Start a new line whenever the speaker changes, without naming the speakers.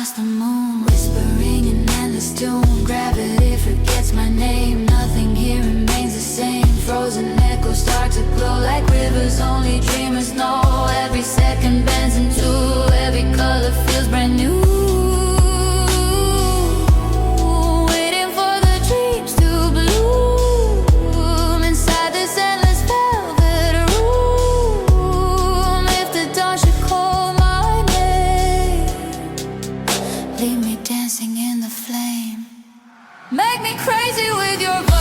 across the moon, whispering an endless tune. Gravity forgets my name, nothing here remains the same. Frozen echoes start to glow like rivers only dreamers know. Every second bends in two, every color feels brand new. Waiting for the dreams to bloom inside this endless velvet room. If the dawn should call my name, leave me dancing in the flame. Make me crazy with your voice.